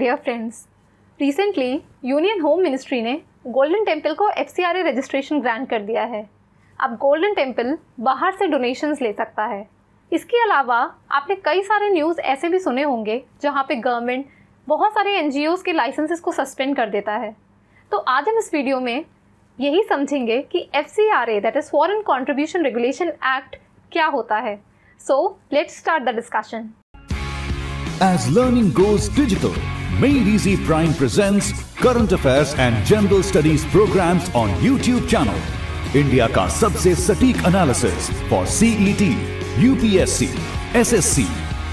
Dear friends, recently union home ministry ने Golden Temple को FCRA registration grant कर दिया है। अब गोल्डन टेम्पल बाहर से डोनेशंस ले सकता है। इसके अलावा आपने कई सारे न्यूज़ ऐसे भी सुने होंगे जहां पे गवर्नमेंट बहुत सारे NGOs के लाइसेंसेस को सस्पेंड कर देता है। तो आज हम इस वीडियो में यही समझेंगे कि FCRA that is foreign contribution regulation act क्या होता है। So let's start the discussion. As learning goes digital, Made Easy Prime presents current affairs and general studies programs on YouTube channel. India का सबसे सटीक analysis for CET, UPSC, SSC,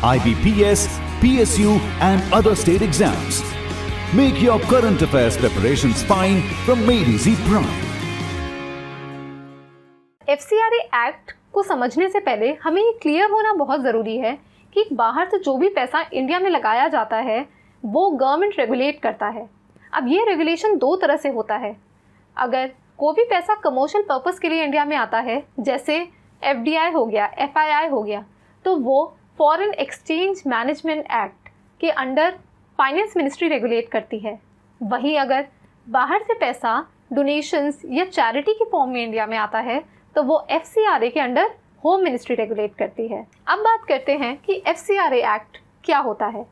IBPS, PSU and other state exams. Make your current affairs preparations fine from Made Easy Prime. FCRA act को समझने से पहले हमें ये clear होना बहुत ज़रूरी है कि बाहर से जो भी पैसा इंडिया में लगाया जाता है वो गवर्नमेंट रेगुलेट करता है। अब ये रेगुलेशन दो तरह से होता है। अगर कोई भी पैसा कमर्शियल पर्पस के लिए इंडिया में आता है, जैसे FDI हो गया, FII हो गया, तो वो फॉरेन एक्सचेंज मैनेजमेंट एक्ट के अंडर फाइनेंस मिनिस्ट्री रेगुलेट करती है। वहीं अगर बाहर से पैसा डोनेशंस या चैरिटी के फॉर्म में इंडिया में आता है तो वो FCRA के अंडर होम मिनिस्ट्री रेगुलेट करती है। अब बात करते हैं कि FCRA एक्ट क्या होता है।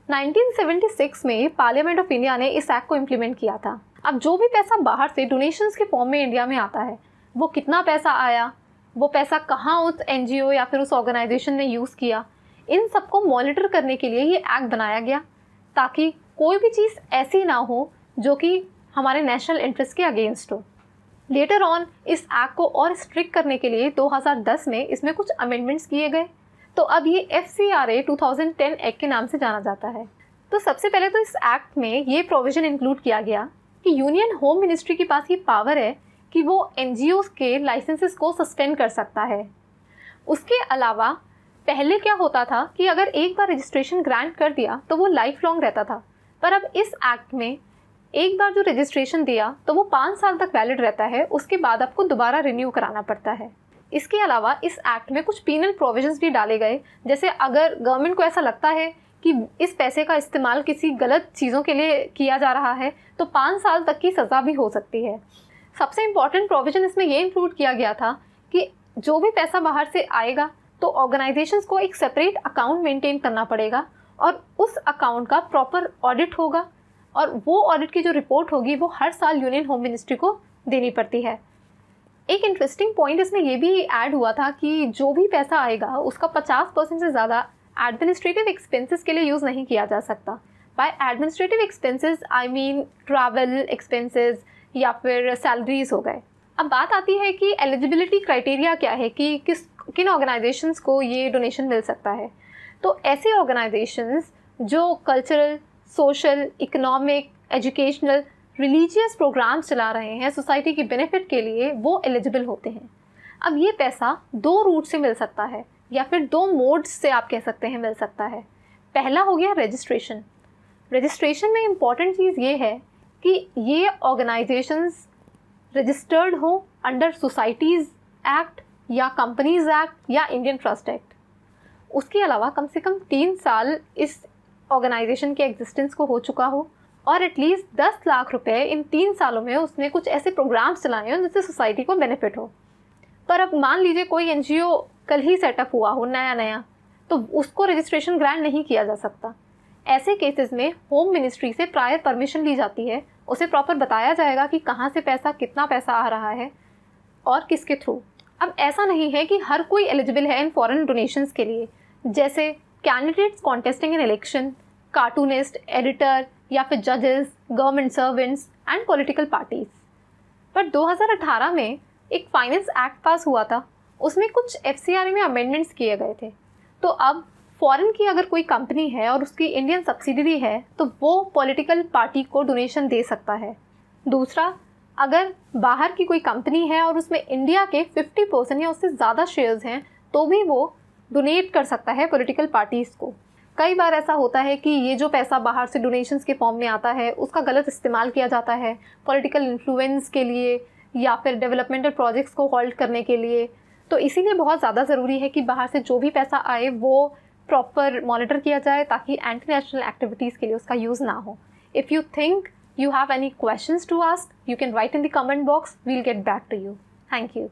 1976 में पार्लियामेंट ऑफ इंडिया ने इस एक्ट को इम्प्लीमेंट किया था। अब जो भी पैसा बाहर से डोनेशंस के फॉर्म में इंडिया में आता है, वो कितना पैसा आया, वो पैसा कहाँ उस NGO या फिर उस ऑर्गेनाइजेशन ने यूज़ किया, इन सबको मॉनिटर करने के लिए ये एक्ट बनाया गया ताकि कोई भी चीज़ ऐसी ना हो जो कि हमारे नेशनल इंटरेस्ट के अगेंस्ट हो। लेटर ऑन इस एक्ट को और स्ट्रिक्ट करने के लिए 2010 में इसमें कुछ अमेंडमेंट्स किए गए, तो अब ये FCRA 2010 एक्ट के नाम से जाना जाता है। तो सबसे पहले तो इस एक्ट में ये प्रोविज़न इंक्लूड किया गया कि यूनियन होम मिनिस्ट्री के पास ये पावर है कि वो NGOs के लाइसेंसेस को सस्पेंड कर सकता है। उसके अलावा पहले क्या होता था कि अगर एक बार रजिस्ट्रेशन ग्रांट कर दिया तो वो लाइफ लॉन्ग रहता था, पर अब इस एक्ट में एक बार जो रजिस्ट्रेशन दिया तो वो 5 साल तक वैलिड रहता है, उसके बाद आपको दोबारा रिन्यू कराना पड़ता है। इसके अलावा इस एक्ट में कुछ पीनल प्रोविजंस भी डाले गए, जैसे अगर गवर्नमेंट को ऐसा लगता है कि इस पैसे का इस्तेमाल किसी गलत चीज़ों के लिए किया जा रहा है तो 5 साल तक की सज़ा भी हो सकती है। सबसे इम्पॉर्टेंट प्रोविज़न इसमें ये इंक्लूड किया गया था कि जो भी पैसा बाहर से आएगा तो ऑर्गेनाइजेशंस को एक सेपरेट अकाउंट मेंटेन करना पड़ेगा और उस अकाउंट का प्रॉपर ऑडिट होगा और वो ऑडिट की जो रिपोर्ट होगी वो हर साल यूनियन होम मिनिस्ट्री को देनी पड़ती है। एक इंटरेस्टिंग पॉइंट इसमें ये भी ऐड हुआ था कि जो भी पैसा आएगा उसका 50% से ज़्यादा एडमिनिस्ट्रेटिव एक्सपेंसेस के लिए यूज़ नहीं किया जा सकता। By administrative expenses I mean travel expenses या फिर सैलरीज हो गए। अब बात आती है कि एलिजिबिलिटी क्राइटेरिया क्या है कि किन ऑर्गेनाइजेशंस को ये डोनेशन मिल सकता है। तो ऐसे ऑर्गेनाइजेशंस जो cultural, social, economic, educational, religious programmes चला रहे हैं सोसाइटी के बेनिफिट के लिए, वो एलिजिबल होते हैं। अब ये पैसा 2 रूट से मिल सकता है या फिर 2 मोड्स से आप कह सकते हैं मिल सकता है। पहला हो गया रजिस्ट्रेशन। रजिस्ट्रेशन में इम्पॉर्टेंट चीज़ ये है कि ये ऑर्गेनाइजेशंस रजिस्टर्ड हो अंडर सोसाइटीज़ एक्ट या कंपनीज एक्ट या इंडियन ट्रस्ट एक्ट। उसके अलावा कम से कम 3 साल इस ऑर्गेनाइजेशन के एग्जिस्टेंस को हो चुका हो और एटलीस्ट 10 लाख रुपए इन 3 सालों में उसने कुछ ऐसे प्रोग्राम्स चलाए हों जिससे सोसाइटी को बेनिफिट हो। पर अब मान लीजिए कोई NGO कल ही सेटअप हुआ हो नया, तो उसको रजिस्ट्रेशन ग्रांट नहीं किया जा सकता। ऐसे केसेस में होम मिनिस्ट्री से प्रायर परमिशन ली जाती है, उसे प्रॉपर बताया जाएगा कि कहाँ से पैसा, कितना पैसा आ रहा है और किसके थ्रू। अब ऐसा नहीं है कि हर कोई एलिजिबल है इन फॉरेन डोनेशंस के लिए, जैसे कैंडिडेट्स कॉन्टेस्टिंग इन इलेक्शन, कार्टूनिस्ट, एडिटर या फिर जजेस, government servants and political parties. पर 2018 में एक फाइनेंस एक्ट पास हुआ था, उसमें कुछ FCRA में अमेंडमेंट्स किए गए थे। तो अब फॉरेन की अगर कोई कंपनी है और उसकी इंडियन सब्सिडरी है तो वो पॉलिटिकल पार्टी को डोनेशन दे सकता है। दूसरा, अगर बाहर की कोई कंपनी है और उसमें इंडिया के 50% या उससे ज़्यादा शेयर्स हैं तो भी वो डोनेट कर सकता है पॉलिटिकल पार्टीज़ को। कई बार ऐसा होता है कि ये जो पैसा बाहर से डोनेशंस के फॉर्म में आता है उसका गलत इस्तेमाल किया जाता है पॉलिटिकल इन्फ्लुएंस के लिए या फिर डेवलपमेंटल प्रोजेक्ट्स को होल्ड करने के लिए। तो इसीलिए बहुत ज़्यादा ज़रूरी है कि बाहर से जो भी पैसा आए वो प्रॉपर मॉनिटर किया जाए ताकि एंटी नेशनल एक्टिविटीज़ के लिए उसका यूज़ ना हो. If you think you have any questions to ask, you can write in the comment box. We'll get back to you. Thank you.